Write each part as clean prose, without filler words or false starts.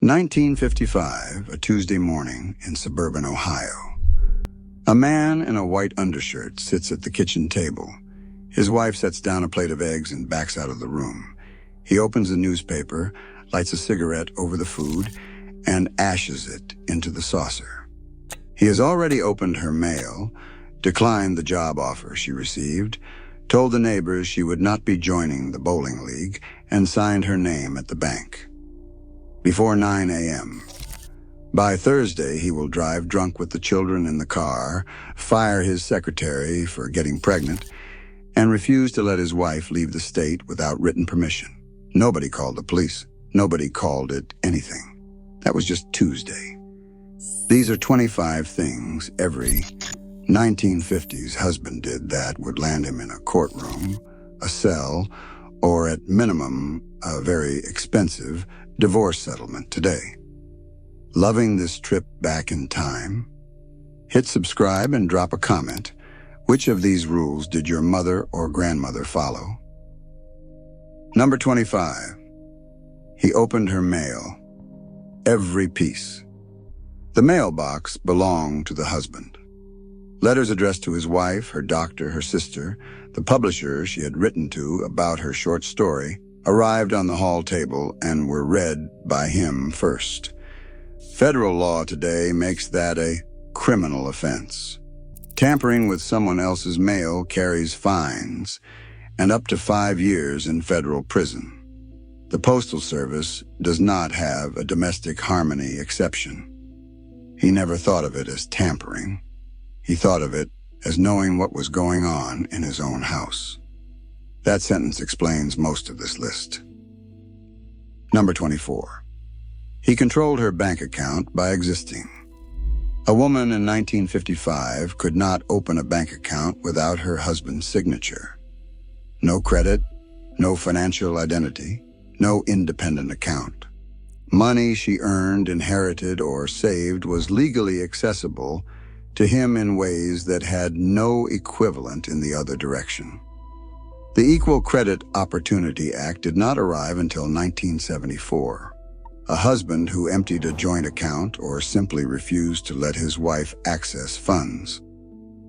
1955, a Tuesday morning in suburban Ohio. A man in a white undershirt sits at the kitchen table. His wife sets down a plate of eggs and backs out of the room. He opens a newspaper, lights a cigarette over the food, and ashes it into the saucer. He has already opened her mail, declined the job offer she received, told the neighbors she would not be joining the bowling league, and signed her name at the bank. Before 9 a.m. By Thursday, he will drive drunk with the children in the car, fire his secretary for getting pregnant, and refuse to let his wife leave the state without written permission. Nobody called the police. Nobody called it anything. That was just Tuesday. These are 25 things every 1950s husband did that would land him in a courtroom, a cell, or at minimum, a very expensive divorce settlement today. Loving this trip back in time? Hit subscribe and drop a comment. Which of these rules did your mother or grandmother follow? Number 25. He opened her mail. Every piece. The mailbox belonged to the husband. Letters addressed to his wife, her doctor, her sister, the publisher she had written to about her short story, arrived on the hall table and were read by him first. Federal law today makes that a criminal offense. Tampering with someone else's mail carries fines and up to 5 years in federal prison. The Postal Service does not have a domestic harmony exception. He never thought of it as tampering. He thought of it as knowing what was going on in his own house. That sentence explains most of this list. Number 24. He controlled her bank account by existing. A woman in 1955 could not open a bank account without her husband's signature. No credit, no financial identity, no independent account. Money she earned, inherited, or saved was legally accessible to him in ways that had no equivalent in the other direction. The Equal Credit Opportunity Act did not arrive until 1974. A husband who emptied a joint account or simply refused to let his wife access funds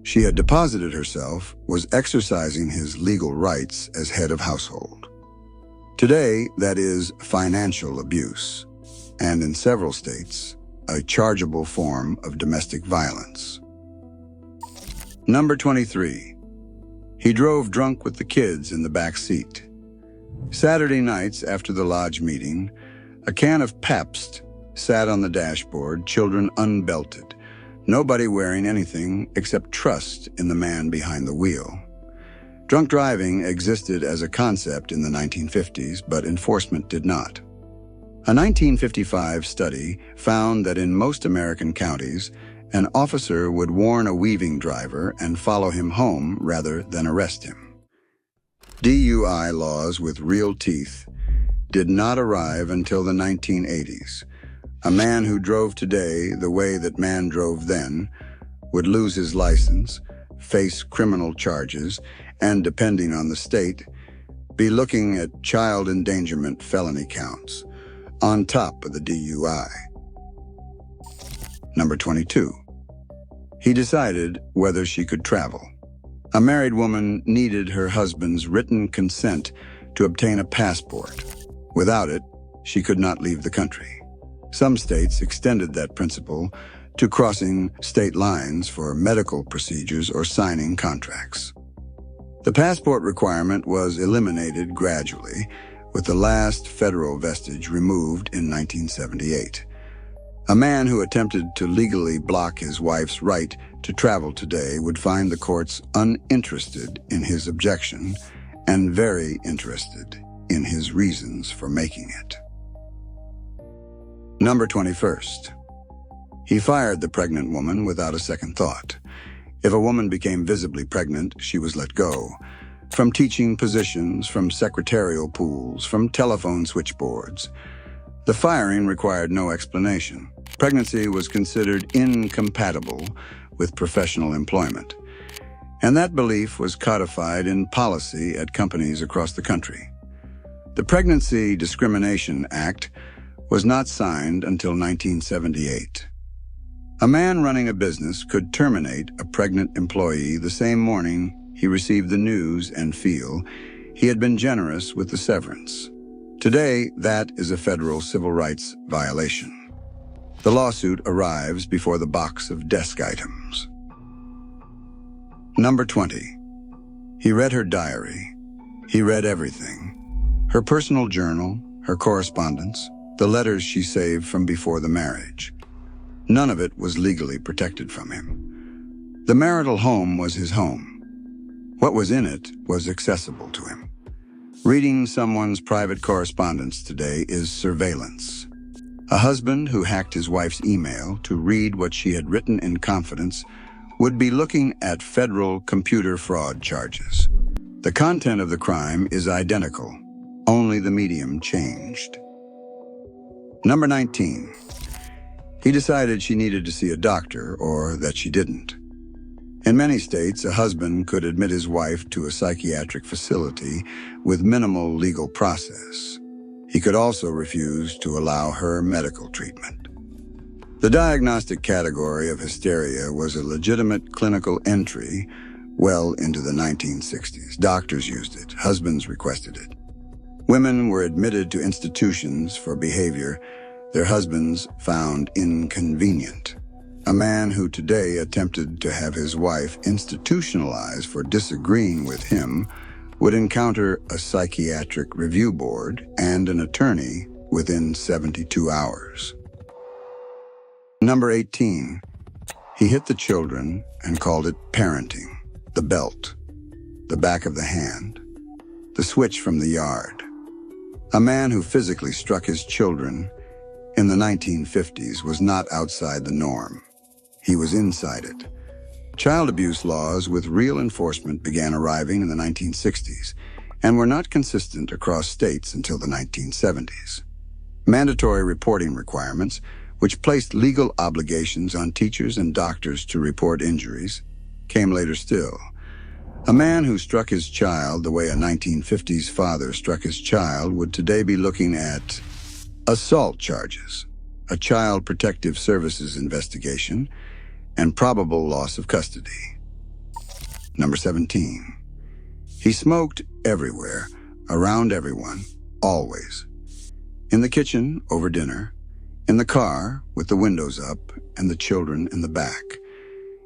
she had deposited herself was exercising his legal rights as head of household. Today, that is financial abuse, and in several states, a chargeable form of domestic violence. Number 23. He drove drunk with the kids in the back seat. Saturday nights after the lodge meeting, a can of Pabst sat on the dashboard, children unbelted, nobody wearing anything except trust in the man behind the wheel. Drunk driving existed as a concept in the 1950s, but enforcement did not. A 1955 study found that in most American counties, an officer would warn a weaving driver and follow him home rather than arrest him. DUI laws with real teeth did not arrive until the 1980s. A man who drove today the way that man drove then would lose his license, face criminal charges, and, depending on the state, be looking at child endangerment felony counts, on top of the DUI. Number 22. He decided whether she could travel. A married woman needed her husband's written consent to obtain a passport. Without it, she could not leave the country. Some states extended that principle to crossing state lines for medical procedures or signing contracts. The passport requirement was eliminated gradually, with the last federal vestige removed in 1978. A man who attempted to legally block his wife's right to travel today would find the courts uninterested in his objection and very interested in his reasons for making it. Number 21st. He fired the pregnant woman without a second thought. If a woman became visibly pregnant, she was let go. From teaching positions, from secretarial pools, from telephone switchboards. The firing required no explanation. Pregnancy was considered incompatible with professional employment. And that belief was codified in policy at companies across the country. The Pregnancy Discrimination Act was not signed until 1978. A man running a business could terminate a pregnant employee the same morning he received the news and feel he had been generous with the severance. Today, that is a federal civil rights violation. The lawsuit arrives before the box of desk items. Number 20. He read her diary. He read everything. Her personal journal, her correspondence, the letters she saved from before the marriage. None of it was legally protected from him. The marital home was his home. What was in it was accessible to him. Reading someone's private correspondence today is surveillance. A husband who hacked his wife's email to read what she had written in confidence would be looking at federal computer fraud charges. The content of the crime is identical, only the medium changed. Number 19. He decided she needed to see a doctor or that she didn't. In many states, a husband could admit his wife to a psychiatric facility with minimal legal process. He could also refuse to allow her medical treatment. The diagnostic category of hysteria was a legitimate clinical entry well into the 1960s. Doctors used it. Husbands requested it. Women were admitted to institutions for behavior their husbands found inconvenient. A man who today attempted to have his wife institutionalized for disagreeing with him would encounter a psychiatric review board and an attorney within 72 hours. Number 18. He hit the children and called it parenting, the belt, the back of the hand, the switch from the yard. A man who physically struck his children in the 1950s was not outside the norm. He was inside it. Child abuse laws with real enforcement began arriving in the 1960s and were not consistent across states until the 1970s. Mandatory reporting requirements, which placed legal obligations on teachers and doctors to report injuries, came later still. A man who struck his child the way a 1950s father struck his child would today be looking at assault charges, a child protective services investigation, and probable loss of custody. Number 17. He smoked everywhere, around everyone, always. In the kitchen, over dinner. In the car, with the windows up and the children in the back.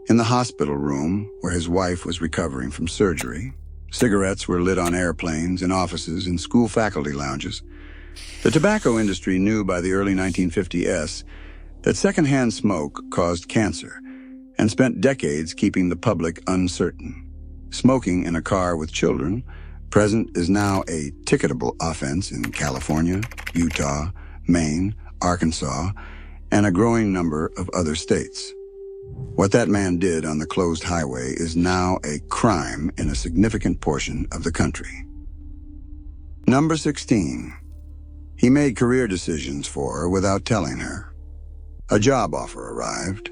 In the hospital room, where his wife was recovering from surgery. Cigarettes were lit on airplanes, in offices, in school faculty lounges. The tobacco industry knew by the early 1950s that secondhand smoke caused cancer, and spent decades keeping the public uncertain. Smoking in a car with children present is now a ticketable offense in California, Utah, Maine, Arkansas, and a growing number of other states. What that man did on the closed highway is now a crime in a significant portion of the country. Number 16. He made career decisions for her without telling her. A job offer arrived.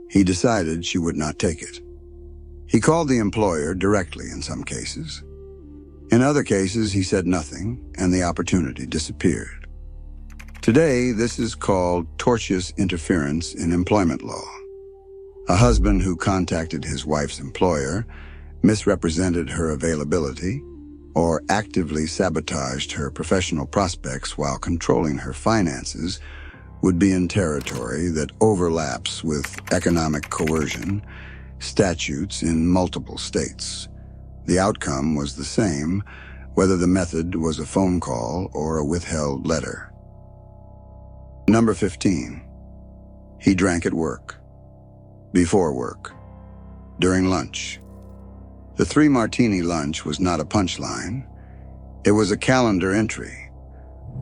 He decided she would not take it. He called the employer directly in some cases. In other cases, he said nothing, and the opportunity disappeared. Today, this is called tortious interference in employment law. A husband who contacted his wife's employer, misrepresented her availability, or actively sabotaged her professional prospects while controlling her finances would be in territory that overlaps with economic coercion statutes in multiple states. The outcome was the same, whether the method was a phone call or a withheld letter. Number 15. He drank at work, before work, during lunch. The 3-martini lunch was not a punchline. It was a calendar entry.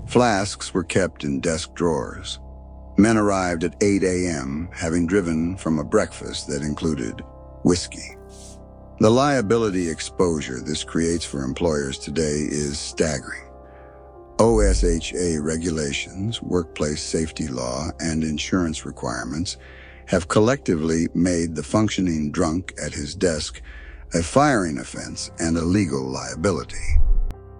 Flasks were kept in desk drawers. Men arrived at 8 a.m., having driven from a breakfast that included whiskey. The liability exposure this creates for employers today is staggering. OSHA regulations, workplace safety law, and insurance requirements have collectively made the functioning drunk at his desk a firing offense and a legal liability.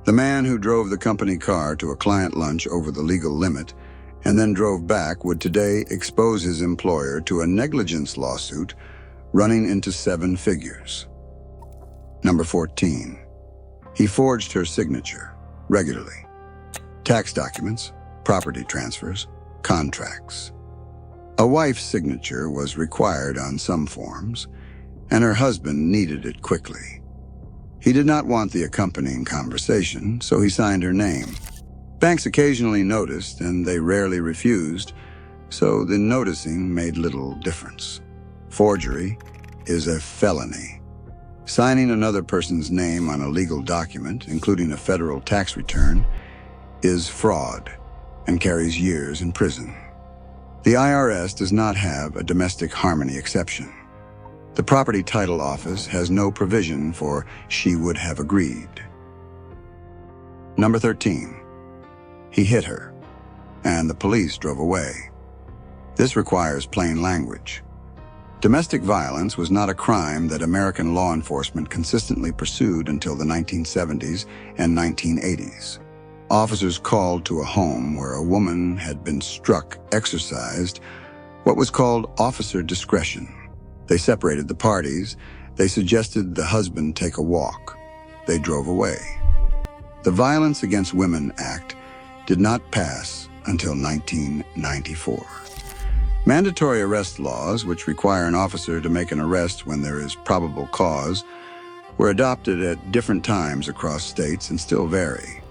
The man who drove the company car to a client lunch over the legal limit and then drove back would today expose his employer to a negligence lawsuit running into 7 figures. Number 14. He forged her signature regularly. Tax documents, property transfers, contracts. A wife's signature was required on some forms, and her husband needed it quickly. He did not want the accompanying conversation, so he signed her name. Banks occasionally noticed, and they rarely refused, so the noticing made little difference. Forgery is a felony. Signing another person's name on a legal document, including a federal tax return, is fraud and carries years in prison. The IRS does not have a domestic harmony exception. The Property Title Office has no provision for "she would have agreed." Number 13. He hit her, and the police drove away. This requires plain language. Domestic violence was not a crime that American law enforcement consistently pursued until the 1970s and 1980s. Officers called to a home where a woman had been struck exercised what was called officer discretion. They separated the parties. They suggested the husband take a walk. They drove away. The Violence Against Women Act did not pass until 1994. Mandatory arrest laws, which require an officer to make an arrest when there is probable cause, were adopted at different times across states and still vary.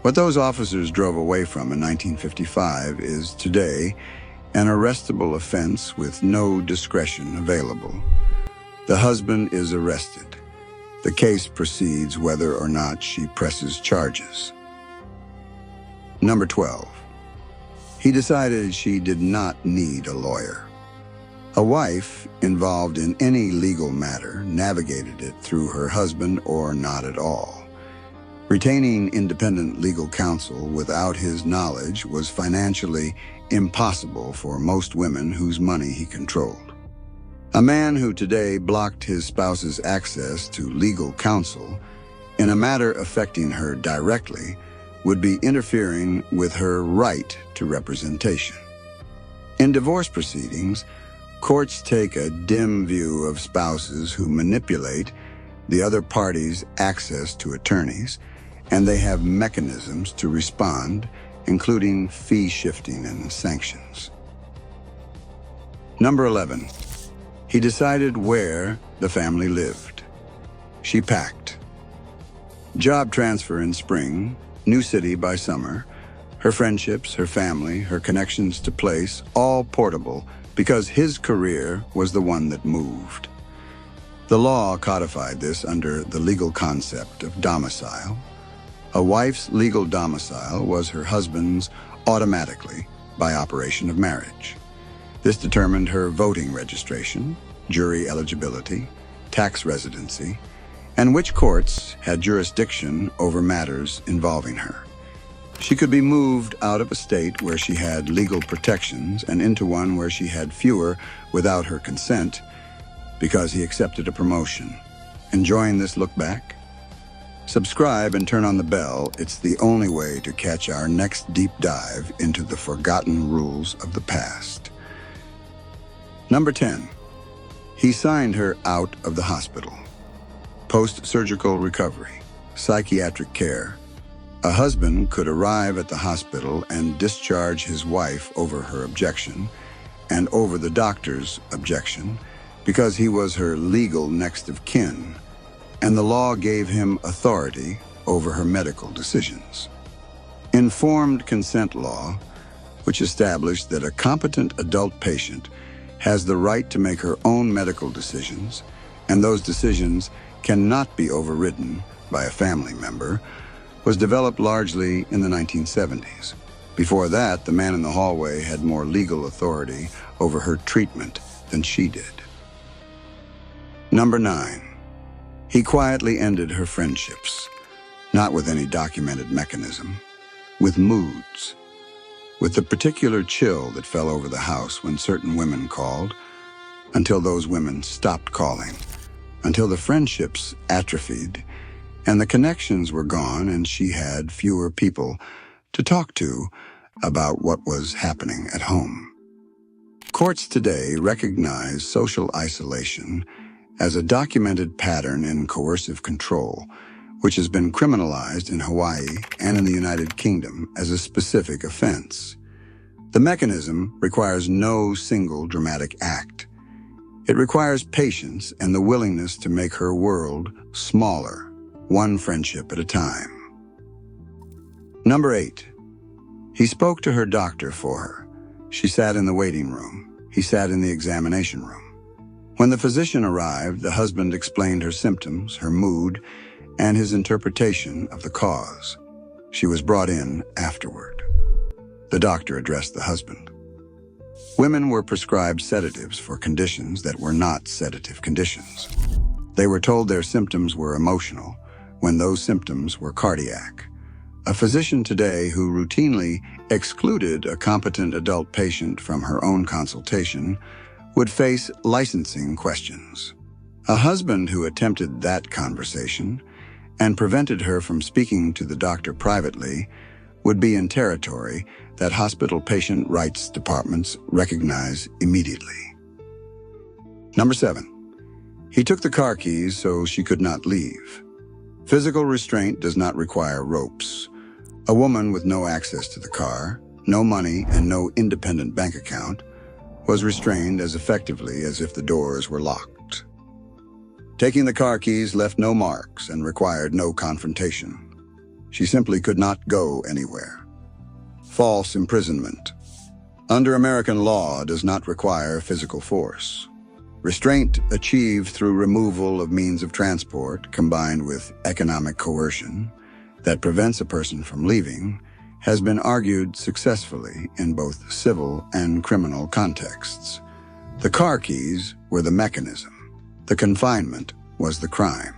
What those officers drove away from in 1955 is today an arrestable offense with no discretion available. The husband is arrested. The case proceeds whether or not she presses charges. Number 12. He decided she did not need a lawyer. A wife involved in any legal matter navigated it through her husband or not at all. Retaining independent legal counsel without his knowledge was financially impossible for most women whose money he controlled. A man who today blocked his spouse's access to legal counsel in a matter affecting her directly would be interfering with her right to representation. In divorce proceedings, courts take a dim view of spouses who manipulate the other party's access to attorneys, and they have mechanisms to respond, including fee shifting and sanctions. Number 11. He decided where the family lived. She packed. Job transfer in spring, new city by summer, her friendships, her family, her connections to place, all portable because his career was the one that moved. The law codified this under the legal concept of domicile. A wife's legal domicile was her husband's automatically by operation of marriage. This determined her voting registration, jury eligibility, tax residency, and which courts had jurisdiction over matters involving her. She could be moved out of a state where she had legal protections and into one where she had fewer without her consent because he accepted a promotion. Enjoying this look back? Subscribe and turn on the bell. It's the only way to catch our next deep dive into the forgotten rules of the past. Number 10. He signed her out of the hospital. Post-surgical recovery, psychiatric care. A husband could arrive at the hospital and discharge his wife over her objection and over the doctor's objection because he was her legal next of kin, and the law gave him authority over her medical decisions. Informed consent law, which established that a competent adult patient has the right to make her own medical decisions, and those decisions cannot be overridden by a family member, was developed largely in the 1970s. Before that, the man in the hallway had more legal authority over her treatment than she did. Number 9. He quietly ended her friendships, not with any documented mechanism, with moods, with the particular chill that fell over the house when certain women called, until those women stopped calling, until the friendships atrophied, and the connections were gone and she had fewer people to talk to about what was happening at home. Courts today recognize social isolation as a documented pattern in coercive control, which has been criminalized in Hawaii and in the United Kingdom as a specific offense. The mechanism requires no single dramatic act. It requires patience and the willingness to make her world smaller, one friendship at a time. Number 8. He spoke to her doctor for her. She sat in the waiting room. He sat in the examination room. When the physician arrived, the husband explained her symptoms, her mood, and his interpretation of the cause. She was brought in afterward. The doctor addressed the husband. Women were prescribed sedatives for conditions that were not sedative conditions. They were told their symptoms were emotional when those symptoms were cardiac. A physician today who routinely excluded a competent adult patient from her own consultation would face licensing questions. A husband who attempted that conversation and prevented her from speaking to the doctor privately would be in territory that hospital patient rights departments recognize immediately. Number 7. He took the car keys so she could not leave. Physical restraint does not require ropes. A woman with no access to the car, no money, and no independent bank account was restrained as effectively as if the doors were locked. Taking the car keys left no marks and required no confrontation. She simply could not go anywhere. False imprisonment. Under American law does not require physical force. Restraint achieved through removal of means of transport combined with economic coercion that prevents a person from leaving has been argued successfully in both civil and criminal contexts. The car keys were the mechanism. The confinement was the crime.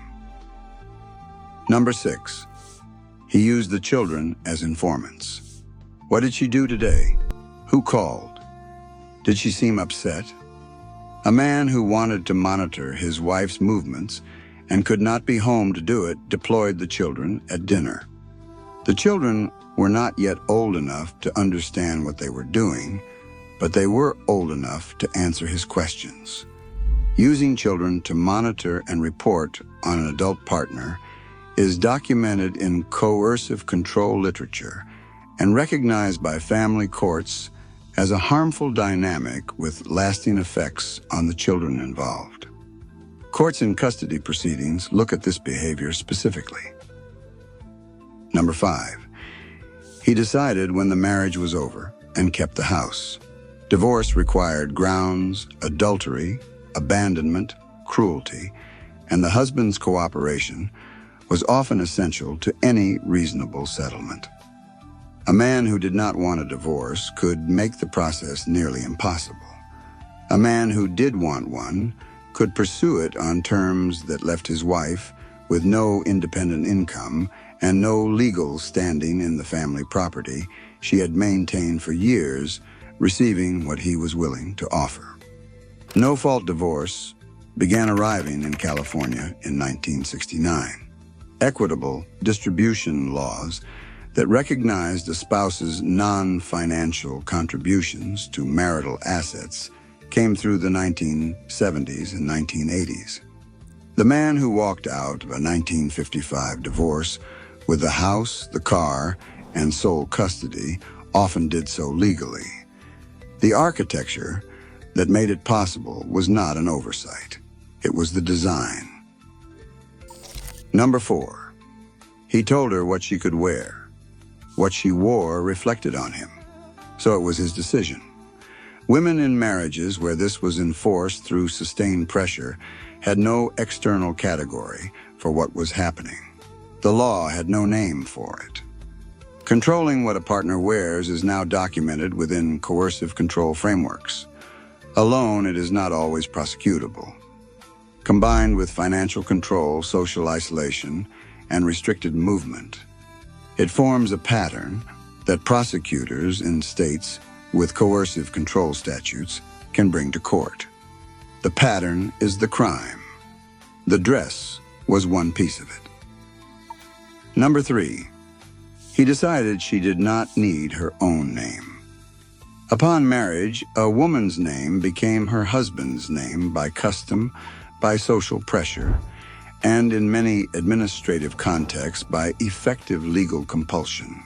Number 6. He used the children as informants. What did she do today? Who called? Did she seem upset? A man who wanted to monitor his wife's movements and could not be home to do it deployed the children at dinner. The children were not yet old enough to understand what they were doing, but they were old enough to answer his questions. Using children to monitor and report on an adult partner is documented in coercive control literature and recognized by family courts as a harmful dynamic with lasting effects on the children involved. Courts in custody proceedings look at this behavior specifically. Number 5. He decided when the marriage was over and kept the house. Divorce required grounds, adultery, abandonment, cruelty, and the husband's cooperation was often essential to any reasonable settlement. A man who did not want a divorce could make the process nearly impossible. A man who did want one could pursue it on terms that left his wife with no independent income and no legal standing in the family property she had maintained for years, receiving what he was willing to offer. No-fault divorce began arriving in California in 1969. Equitable distribution laws that recognized a spouse's non-financial contributions to marital assets came through the 1970s and 1980s. The man who walked out of a 1955 divorce with the house, the car, and sole custody often did so legally. The architecture that made it possible was not an oversight. It was the design. Number 4. He told her what she could wear. What she wore reflected on him, so it was his decision. Women in marriages where this was enforced through sustained pressure had no external category for what was happening. The law had no name for it. Controlling what a partner wears is now documented within coercive control frameworks. Alone, it is not always prosecutable. Combined with financial control, social isolation, and restricted movement, it forms a pattern that prosecutors in states with coercive control statutes can bring to court. The pattern is the crime. The dress was one piece of it. Number 3. He decided she did not need her own name. Upon marriage, a woman's name became her husband's name by custom, by social pressure, and in many administrative contexts by effective legal compulsion.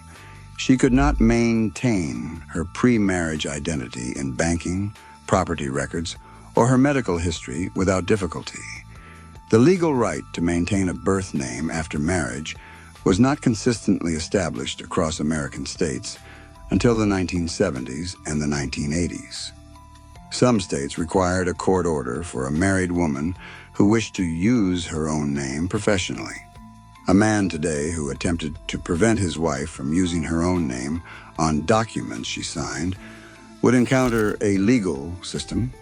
She could not maintain her pre-marriage identity in banking, property records, or her medical history without difficulty. The legal right to maintain a birth name after marriage was not consistently established across American states until the 1970s and the 1980s. Some states required a court order for a married woman who wished to use her own name professionally. A man today who attempted to prevent his wife from using her own name on documents she signed would encounter a legal system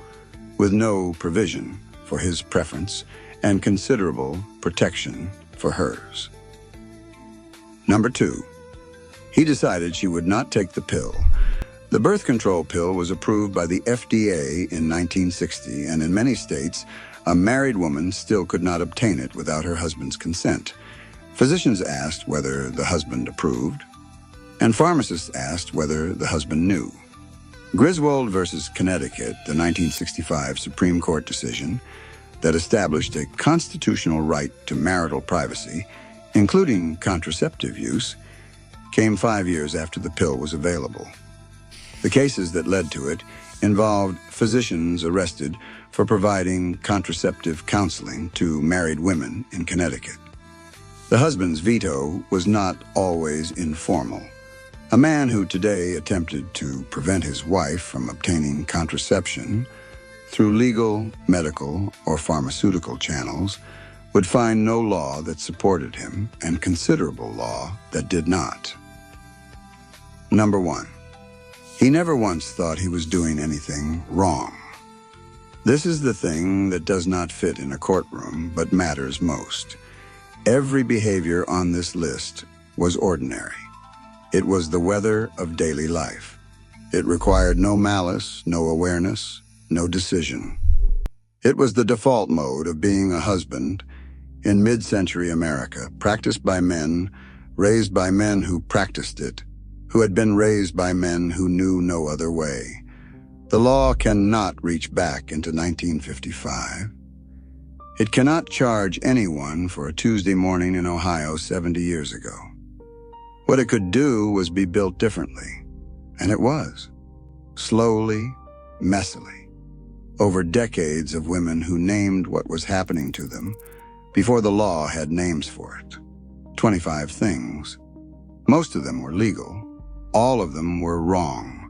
with no provision for his preference and considerable protection for hers. Number 2, he decided she would not take the pill. The birth control pill was approved by the FDA in 1960, and in many states, a married woman still could not obtain it without her husband's consent. Physicians asked whether the husband approved, and pharmacists asked whether the husband knew. Griswold versus Connecticut, the 1965 Supreme Court decision that established a constitutional right to marital privacy, including contraceptive use, came 5 years after the pill was available. The cases that led to it involved physicians arrested for providing contraceptive counseling to married women in Connecticut. The husband's veto was not always informal. A man who today attempted to prevent his wife from obtaining contraception through legal, medical, or pharmaceutical channels would find no law that supported him and considerable law that did not. Number 1, he never once thought he was doing anything wrong. This is the thing that does not fit in a courtroom but matters most. Every behavior on this list was ordinary. It was the weather of daily life. It required no malice, no awareness, no decision. It was the default mode of being a husband in mid-century America, practiced by men, raised by men who practiced it, who had been raised by men who knew no other way. The law cannot reach back into 1955. It cannot charge anyone for a Tuesday morning in Ohio 70 years ago. What it could do was be built differently, and it was. Slowly, messily, over decades of women who named what was happening to them before the law had names for it. 25 things. Most of them were legal. All of them were wrong.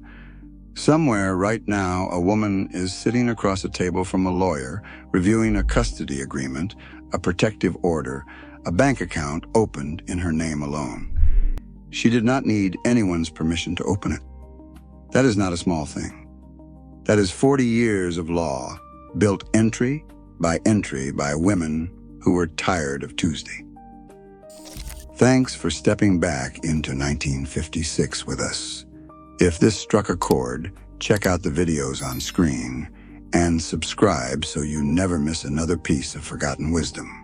Somewhere right now, a woman is sitting across a table from a lawyer, reviewing a custody agreement, a protective order, a bank account opened in her name alone. She did not need anyone's permission to open it. That is not a small thing. That is 40 years of law, built entry by women who were tired of Tuesday. Thanks for stepping back into 1956 with us. If this struck a chord, check out the videos on screen and subscribe so you never miss another piece of forgotten wisdom.